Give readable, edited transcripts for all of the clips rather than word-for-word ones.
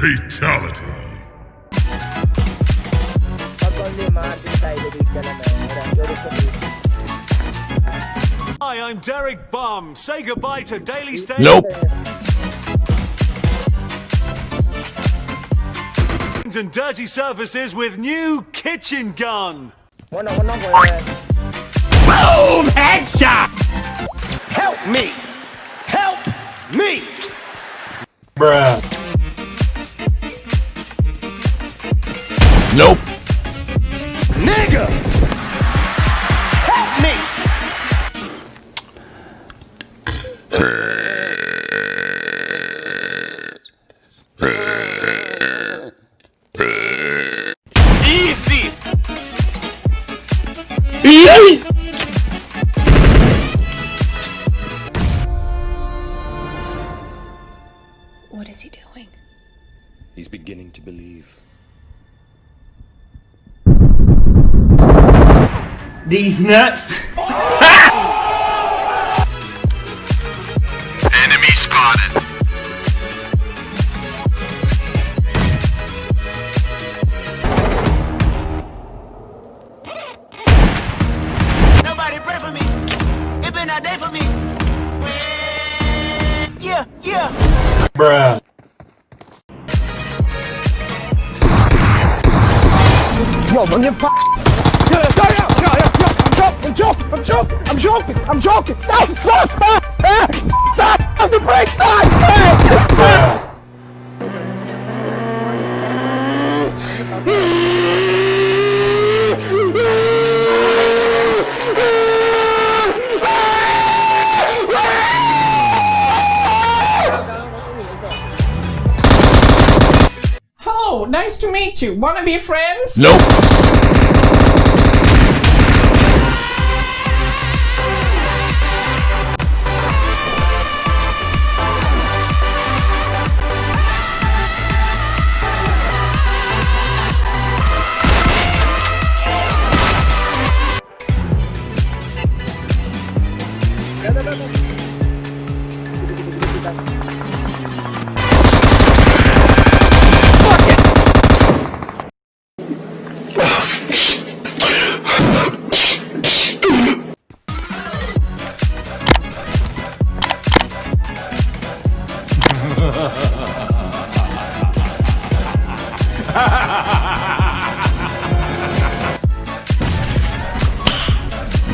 Fatality. Hi, I'm Derek Bum. Say goodbye to Daily Station. Nope. And dirty surfaces with new kitchen gun. Boom! Headshot! Help me! Help me! Bruh. Nope. Nigga! Help me! Easy. What is he doing? He's beginning to believe. These nuts. Enemy spotted. Nobody pray for me. It been a day for me. Yeah, yeah. Bruh. Yo, when you yo, I'm joking. Stop! Stop the brake! Stop! Hello, nice to meet you. Wanna be friends? Nope.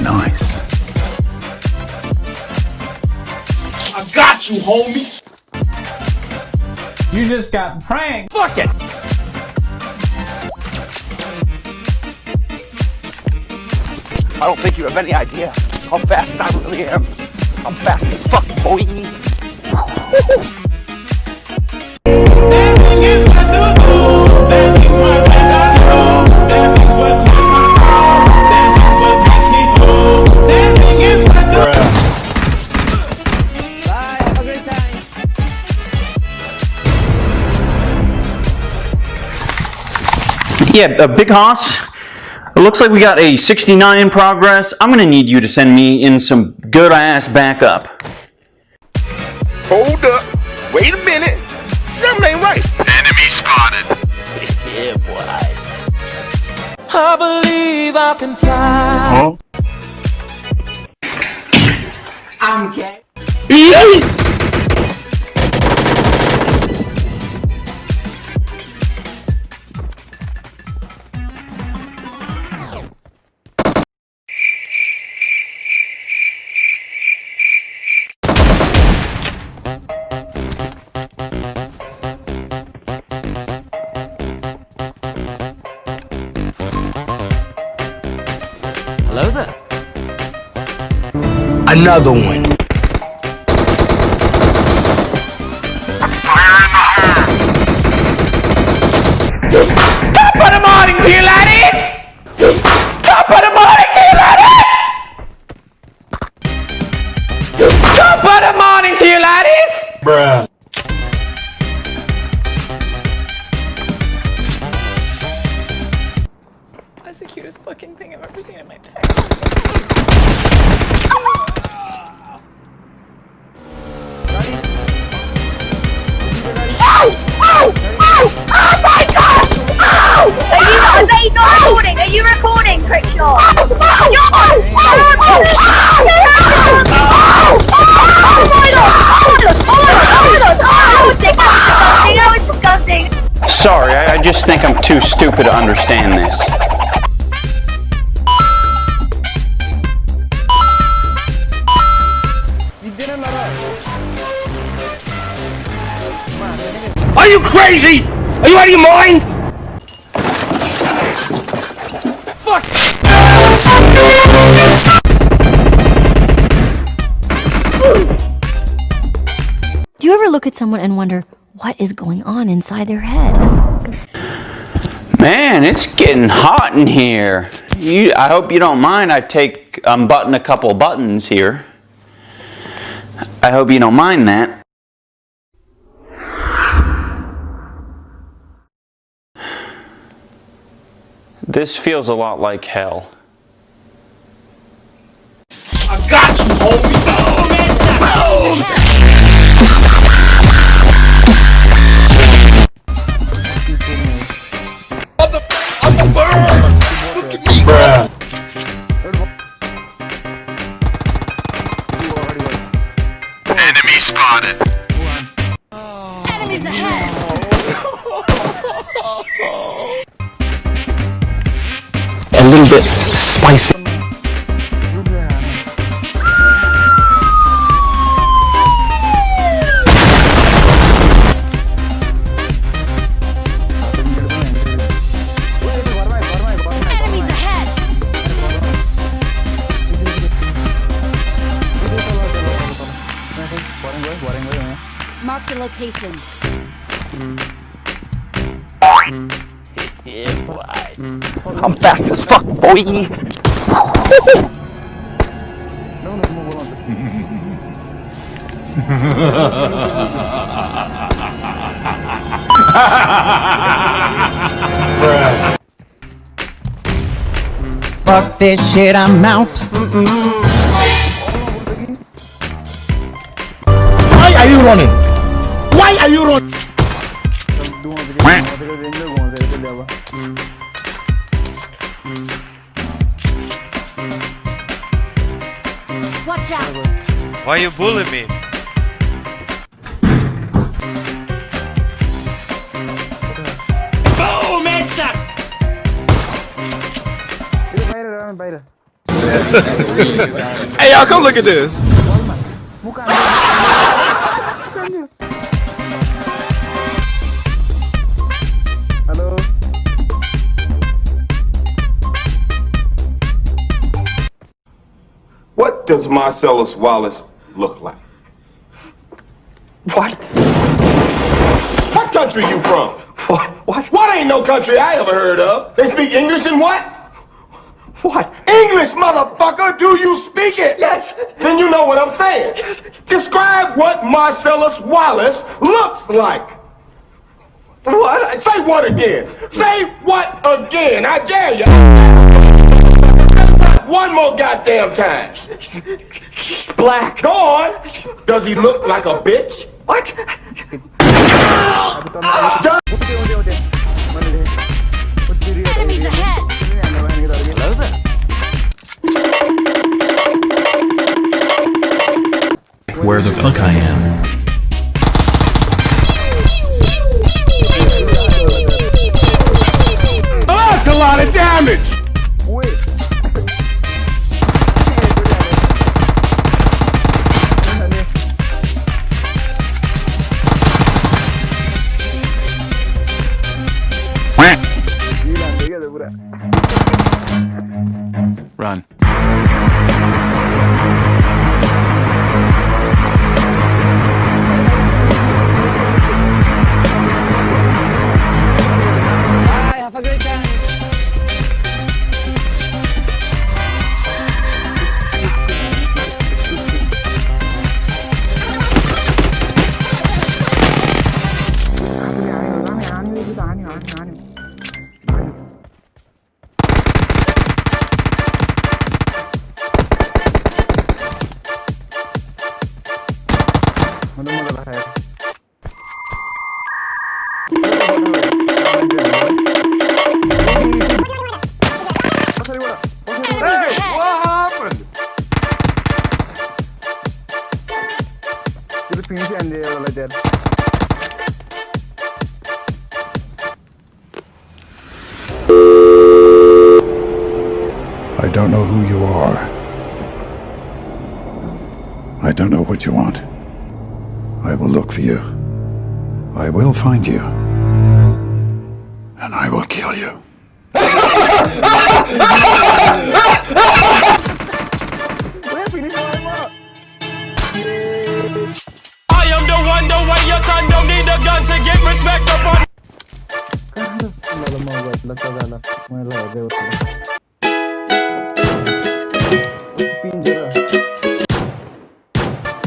Nice. I got you, homie. You just got pranked. Fuck it. I don't think you have any idea how fast I really am. I'm fast as fuck, boy. Yeah, Big Hoss, it looks like we got a 69 in progress. I'm going to need you to send me in some good-ass backup. Hold up. Wait a minute. Something ain't right. Enemy spotted. Yeah, boy. I believe I can fly. Huh? I'm gay. Hello there. Another one. Top of the morning to you, laddies! Top of the morning to you, laddies! Top of the morning to you, laddies! Bruh. That's the cutest fucking thing I've ever seen in my life. Ow! Ow! Ow! Are you not recording? Are you recording, Crickshaw? Sorry, I just think I'm too stupid to understand this. Are you crazy? Are you out of your mind? Fuck! Do you ever look at someone and wonder what is going on inside their head? Man, it's getting hot in here. I hope you don't mind. I unbutton a couple buttons here. I hope you don't mind that. This feels a lot like hell. I got you, homie! Boom! I'm a bird! Look at me! Bruh. Enemy spotted. Enemies ahead! A little bit spicy. Enemies ahead! Mark the location. I'm fast as fuck, boy. Fuck this shit, I'm out. Why are you running? Why are you running? Watch out! Why you bully me? Boom, headshot! Hey, y'all, come look at this. What does Marcellus Wallace look like? What? What country you from? What? What ain't no country I ever heard of? They speak English and what? What? English, motherfucker! Do you speak it? Yes. Then you know what I'm saying. Yes. Describe what Marcellus Wallace looks like. What? Say what again? Say what again? I dare you. One more goddamn time. He's black. Go on. Does he look like a bitch? What? Enemies ahead! Where the fuck I am? Oh, that's a lot of damage. Run. Have a great time. what happened? I don't know who you are. I don't know what you want. I will look for you. I will find you. And I will kill you. I am the one, the way your son don't need a gun to get respect upon.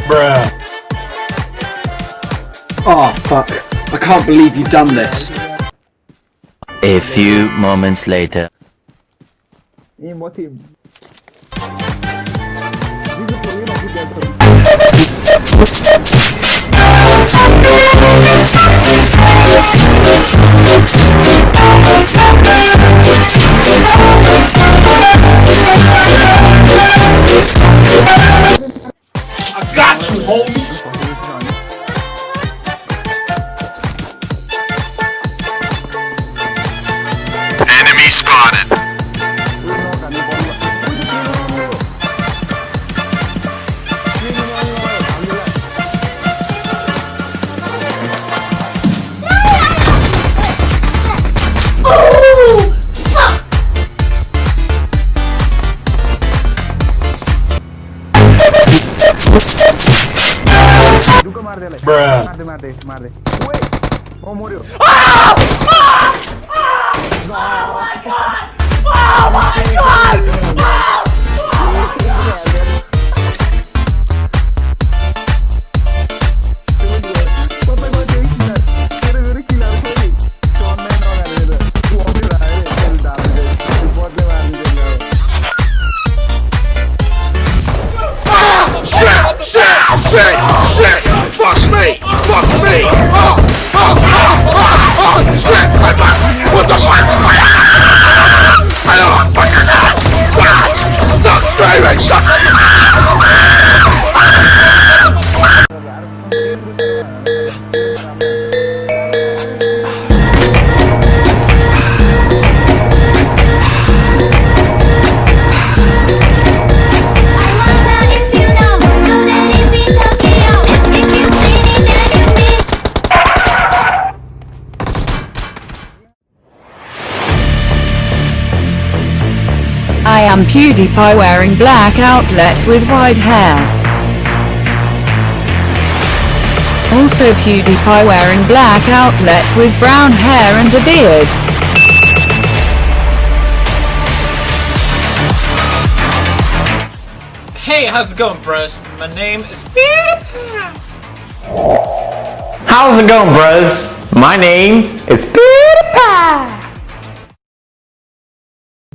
Bruh. Oh, fuck. I can't believe you've done this. A few moments later. I got you, homie. Enemy spotted. Shit! Fuck me! Fuck me! Shit! What the fuck? I don't fucking know! Stop screaming! Stop! I am PewDiePie wearing black outlet with white hair. Also PewDiePie wearing black outlet with brown hair and a beard. Hey, how's it going, bros? My name is PewDiePie. How's it going, bros? My name is PewDiePie.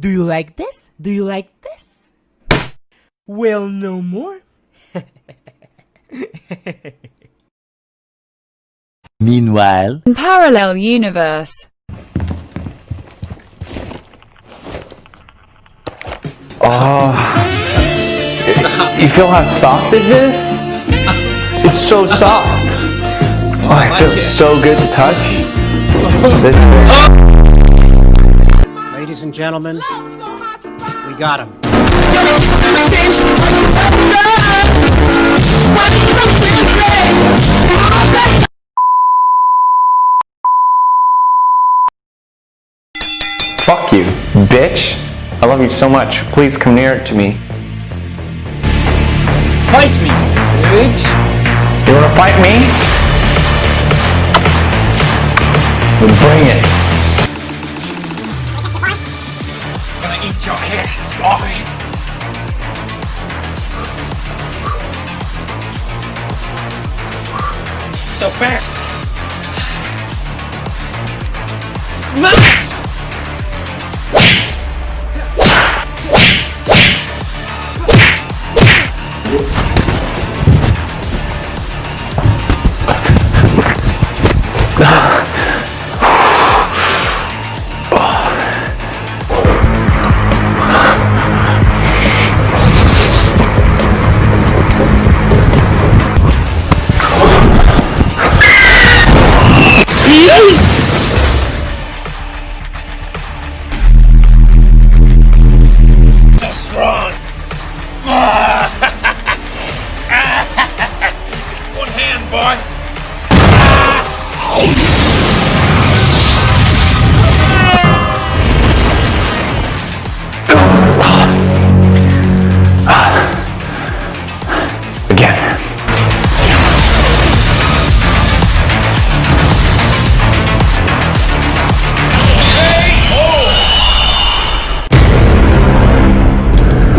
Do you like this? Do you like this? Well, no more. Meanwhile. Parallel universe. Oh. You feel how soft this is? It's so soft. Oh, it feels so good to touch. This Ladies and gentlemen, we got him. Fuck you, bitch. I love you so much. Please come near it to me. Fight me, bitch! You wanna fight me? Then bring it. I'm gonna eat your ass, boy! So fast! Smash!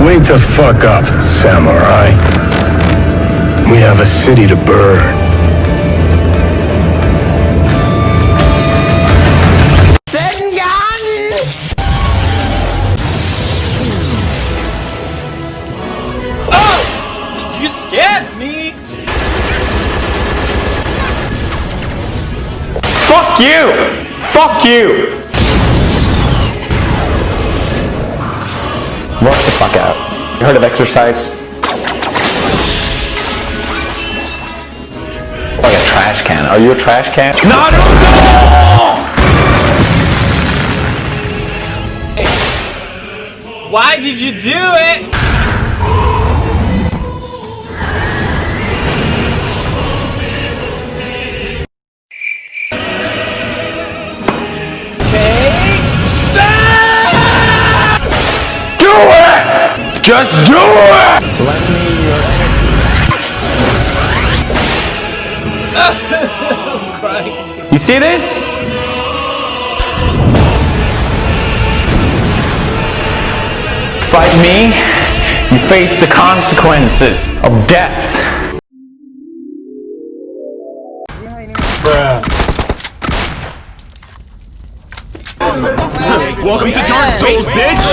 Wake the fuck up, samurai. We have a city to burn. You scared me! Fuck you! Fuck you! Work the fuck out. You heard of exercise? Like a trash can. Are you a trash can? No! Why did you do it? Do it! Just do it! Lend me your energy. You see this? Fight me, you face the consequences of death. Welcome to Dark Souls, bitch!